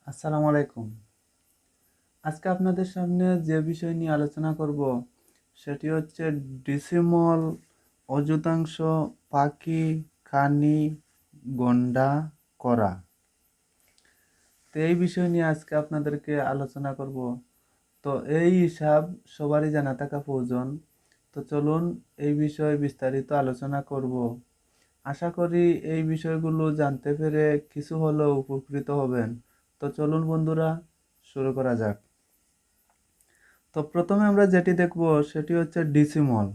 আসসালামু আলাইকুম। আজকে আপনাদের সামনে যে বিষয় নিয়ে আলোচনা করব সেটি হচ্ছে ডিসিমল, অযুতাংশ, পাখি, খানি, গন্ডা, করা। তো এই বিষয় নিয়ে আজকে আপনাদেরকে আলোচনা করব। তো এই হিসাব সবারই জানা থাকা প্রয়োজন। তো চলুন এই বিষয়ে বিস্তারিত আলোচনা করব। আশা করি এই বিষয়গুলো জানতে পেরে কিছু হলেও উপকৃত হবেন। তো চলুন বন্ধুরা, শুরু করা যাক। তো প্রথমে আমরা যেটি দেখব সেটি হচ্ছে ডিসিমল।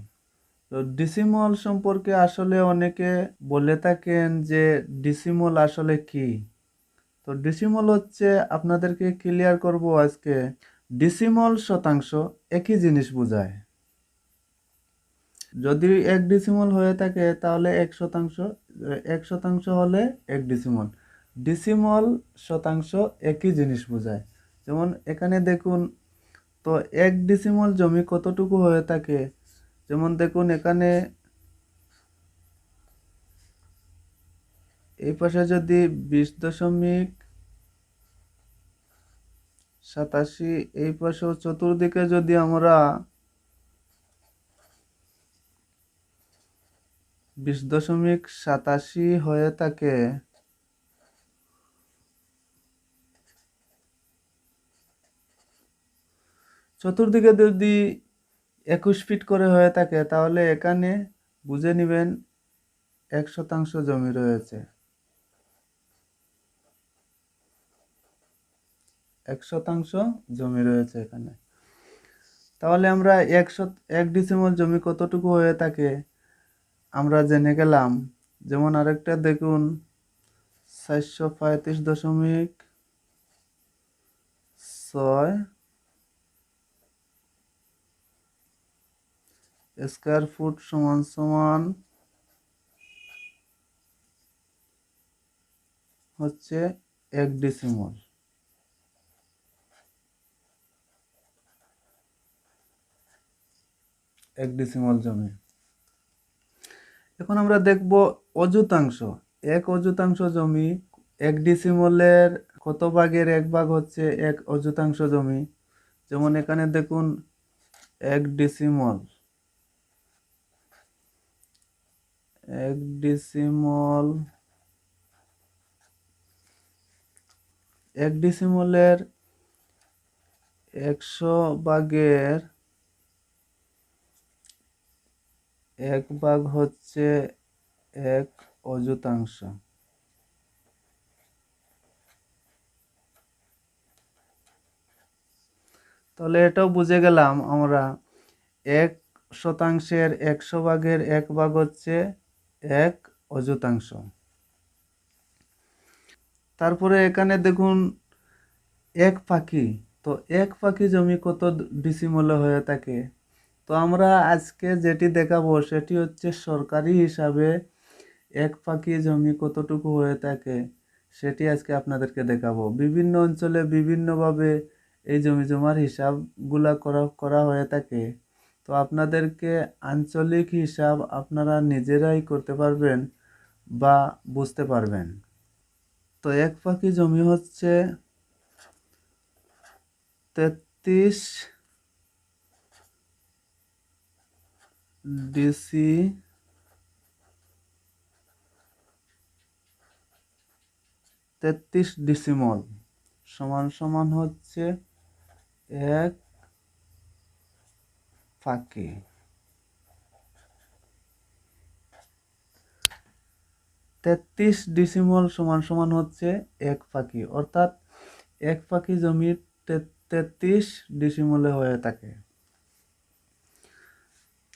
তো ডিসিমল সম্পর্কে আসলে অনেকে বলে থাকেন যে ডিসিমল আসলে কি। তো ডিসিমল হচ্ছে, আপনাদেরকে ক্লিয়ার করব আজকে, ডিসিমল শতাংশ একই জিনিস বোঝায়। যদি এক ডিসিমল হয়ে থাকে তাহলে 1 শতাংশ, 1 শতাংশ হলে 1 ডিসিমল। ডিসিমল শতাংশ একই জিনিস বোঝায়। যেমন এখানে দেখুন, তো 1 ডিসিমল জমি কতটুকু হয়ে থাকে। যেমন দেখুন এখানে এই পাশে যদি 20.87, এই পাশেও চতুর্দিকে যদি আমরা 20.87 হয়ে থাকে, চতুর্দিকে যদি 21 ফিট করে হয়ে থাকে, তাহলে এখানে বুঝে নিবেন 1 শতাংশ জমি রয়েছে। 1 শতাংশ জমি রয়েছে এখানে। তাহলে আমরা 1 ডিসিমল জমি কতটুকু হয়ে থাকে আমরা জেনে গেলাম। যেমন আরেকটা দেখুন, 435.6 স্কয়ার ফুট সমান সমান হচ্ছে 1 ডিসিমল। 1 ডিসিমল জমি। এখন আমরা দেখব অযুতাংশ। 1 অযুতাংশ জমি, 1 ডিসিমলের কত ভাগের 1 ভাগ হচ্ছে 1 অযুতাংশ জমি। যেমন এখানে দেখুন 1 ডিসিমল, 1 ডিসিমল, 1 ডিসিমলের 100 ভাগের 1 ভাগ হচ্ছে 1 অযুতাংশ। তাহলে এটাও বুঝে গেলাম আমরা, 1 শতাংশের 100 ভাগের 1 ভাগ হচ্ছে 1 অযুতাংশ। তারপরে এখানে দেখুন এক পাখি। তো এক পাখি জমি কত ডিসিমলে হয়ে থাকে। তো আমরা আজকে যেটি দেখাবো সেটি হচ্ছে সরকারি হিসাবে এক পাখি জমি কতটুকু হয়ে থাকে সেটি আজকে আপনাদেরকে দেখাবো। বিভিন্ন অঞ্চলে বিভিন্নভাবে এই জমি জমার হিসাবগুলা করা হয়ে থাকে। তো আপনাদেরকে আঞ্চলিক হিসাব আপনারা নিজেরাই করতে পারবেন বা বুঝতে পারবেন। তো এক পাখি জমি হচ্ছে 33 ডিসি 33 ডিসিমল সমান সমান হচ্ছে এক পাখি। 33 ডিসিমল সমান সমান হচ্ছে এক পাখি, অর্থাৎ এক পাখি জমি 33 ডিসিমলে হয়ে থাকে।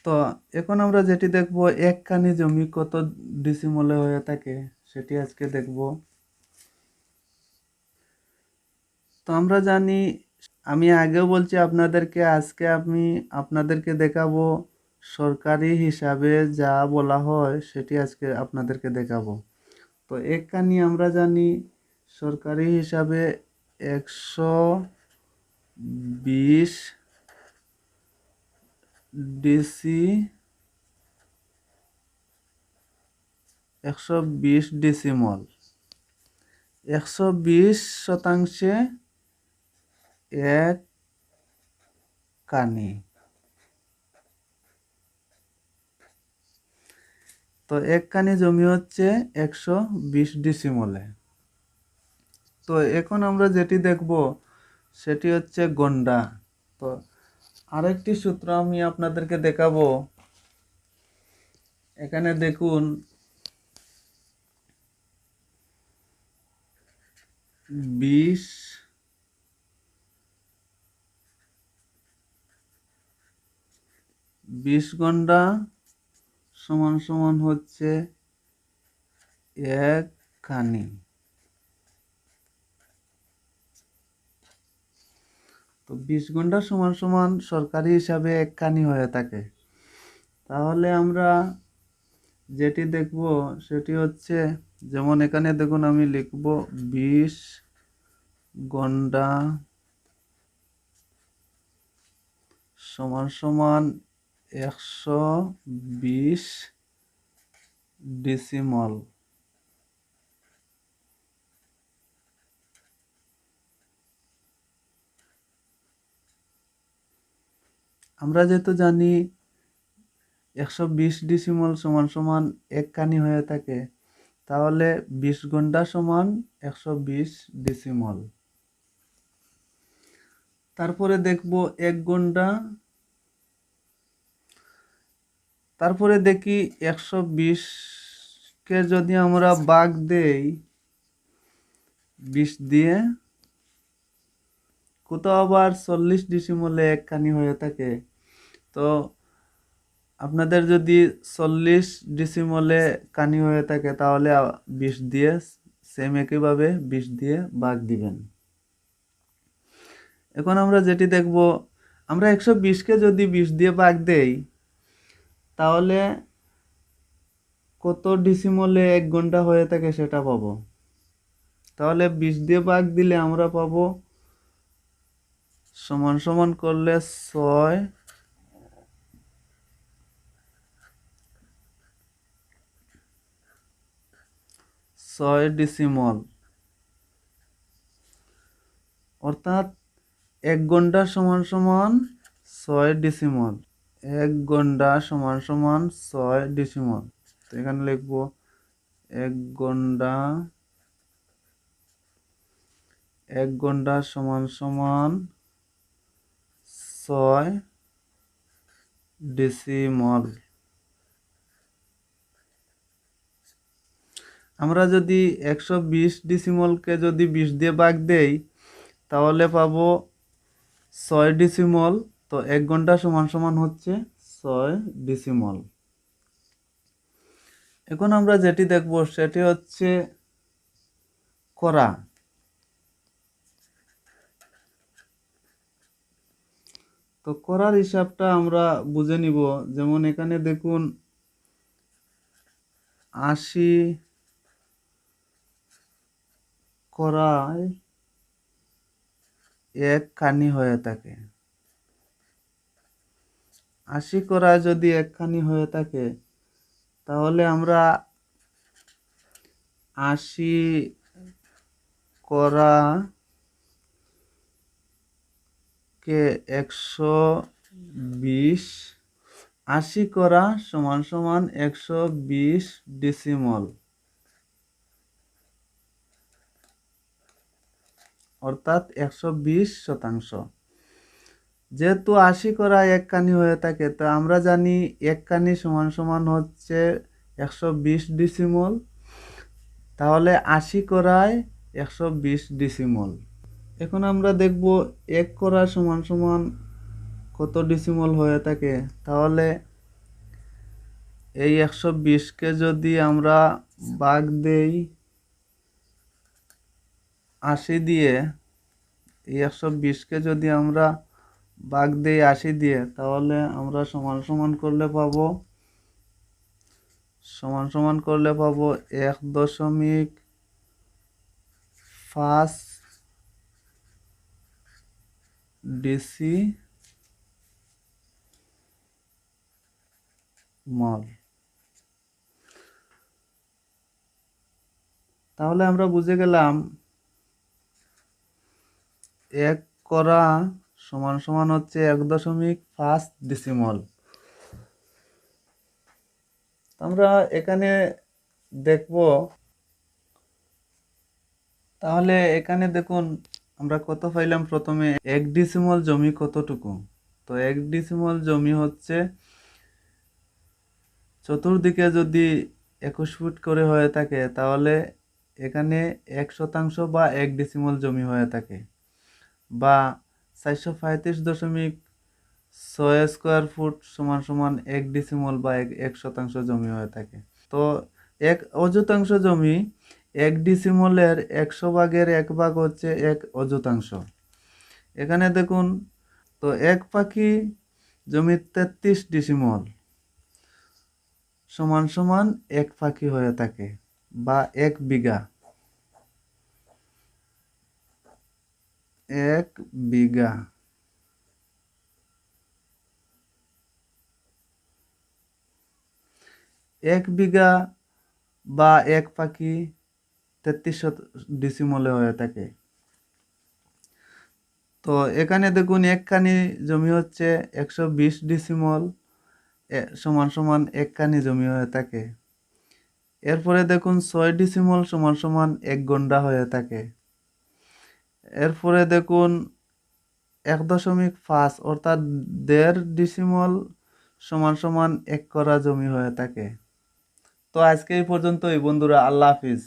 তো এখন আমরা যেটি দেখব, এক কানি জমি কত ডিসিমলে হয়ে থাকে সেটি আজকে দেখব। তো আমরা জানি, আমি আগেও বলছি আপনাদেরকে, আজকে আমি আপনাদেরকে দেখাবো সরকারি হিসাবে যা বলা হয় সেটি আজকে আপনাদেরকে দেখাবো। তো এক কানি আমরা জানি সরকারি হিসাবে 120 ডিসি, 120 ডিসিমল। 120 শতাংশে 1 কানি। তো 1 কানি জমি হচ্ছে 120 ডিসিমলে। তো এখন আমরা যেটি দেখব সেটি হচ্ছে গন্ডা। তো আরেকটি সূত্র আমি আপনাদেরকে দেখাবো। এখানে দেখুন 20 গন্ডা সমান সমান হচ্ছে 1 কানি। তো 20 গন্ডা সমান সমান সরকারি হিসাবে 1 কানি হয়ে থাকে। তাহলে আমরা যেটি দেখব সেটি হচ্ছে, যেমন এখানে দেখুন আমি লিখব 20 গন্ডা সমান সমান 120 ডিসিমল। আমরা যেহেতু জানি 120 ডিসিমল সমান সমান 1 কানি হয়ে থাকে, তাহলে 20 গন্ডা সমান 120 ডিসিমল। তারপরে দেখব 1 গন্ডা। তারপরে দেখি 120 কে যদি আমরা ভাগ দেই 20 দিয়ে, কোথাও আবার 40 ডিসিমলে 1 কানি হয়ে থাকে। তো আপনাদের যদি 40 ডিসিমলে কানি হয়ে থাকে তাহলে 20 দিয়ে সেম একইভাবে 20 দিয়ে ভাগ দিবেন। এখন আমরা যেটি দেখব, আমরা 120 কে যদি 20 দিয়ে ভাগ দেই তাহলে কত ডিসিমলে 1 ঘন্টা হয়ে থাকে সেটা পাবো। তাহলে 20 দিয়ে ভাগ দিলে আমরা পাবো সমান সমান করলে 6 ডিসিমল, অর্থাৎ 1 ঘন্টা সমান সমান 6 ডিসিমল। 1 ঘন্টা সমান সমান 6 ডিসিমল। তো এখানে লিখবো 1 ঘন্টা 1 ঘন্টা সমান সমান 6 ডিসিমল। আমরা যদি 120 ডিসিমলকে যদি 20 দিয়ে ভাগ দেই তাহলে পাবো 6 ডিসিমল। তো 1 ঘন্টা সমান সমান হচ্ছে 6 ডিসিমল। এখন আমরা যেটি দেখব সেটি হচ্ছে করা। তো করার হিসাবটা আমরা বুঝে নিব। যেমন এখানে দেখুন 80 করায় 1 কানি হয়ে থাকে। 80 করায় যদি 1 কানি হয়ে থাকে তাহলে আমরা 80 করা কে 120, 80 করা সমান সমান 120 ডিসিমল, অর্থাৎ 120 শতাংশ। যেহেতু 80 করা 1 কানি হয়ে থাকে, তো আমরা জানি 1 কানি সমান সমান হচ্ছে 120 ডিসিমল। তাহলে 80 করায় 120 ডিসিমল। এখন আমরা দেখব 1 করা সমান সমান কত ডিসিমল হয়ে থাকে। তাহলে এই 120 কে যদি আমরা ভাগ দেই 80 দিয়ে, এই 120 কে যদি আমরা ভাগ দেই 80 দিয়ে, তাহলে আমরা সমান সমান করলে পাবো 1.5 ডিসিমল। তাহলে আমরা বুঝে গেলাম এক করা সমান সমান হচ্ছে 1.5 ডেসিমল। আমরা এখানে দেখব, তাহলে এখানে দেখুন আমরা কত পাইলাম। প্রথমে 1 ডেসিমল জমি কতটুকু, তো 1 ডেসিমল জমি হচ্ছে চতুর্দিকে যদি 21 ফুট করে হয়ে থাকে, তাহলে এখানে 1 শতাংশ বা 1 ডেসিমল জমি হয়ে থাকে, বা 435.6 স্কোয়ার ফুট সমান সমান 1 ডেসিমল বা 1 শতাংশ জমি হয়ে থাকে। তো 1 অযুতাংশ জমি 1 ডেসিমলের 100 ভাগের 1 ভাগ হচ্ছে 1 অযুতাংশ। এখানে দেখুন, তো এক পাখি জমি 33 ডেসিমল সমান সমান 1 পাখি হয়ে থাকে, বা 1 বিঘা। 1 বিঘা 1 বিঘা বা 1 পাখি 33 ডেসিমলে হয়ে থাকে। তো এখানে দেখুন একখানি জমি হচ্ছে 120 ডেসিমল সমান সমান 1 কানি জমি হয়ে থাকে। এরপরে দেখুন 6 ডেসিমল সমান সমান 1 গন্ডা হয়ে থাকে। এরপরে দেখুন 1.5 অর্থাৎ 1.5 ডেসিমল সমান সমান 1 করা জমি হয়ে থাকে। তো আজকে এই পর্যন্তই বন্ধুরা, আল্লাহ হাফিজ।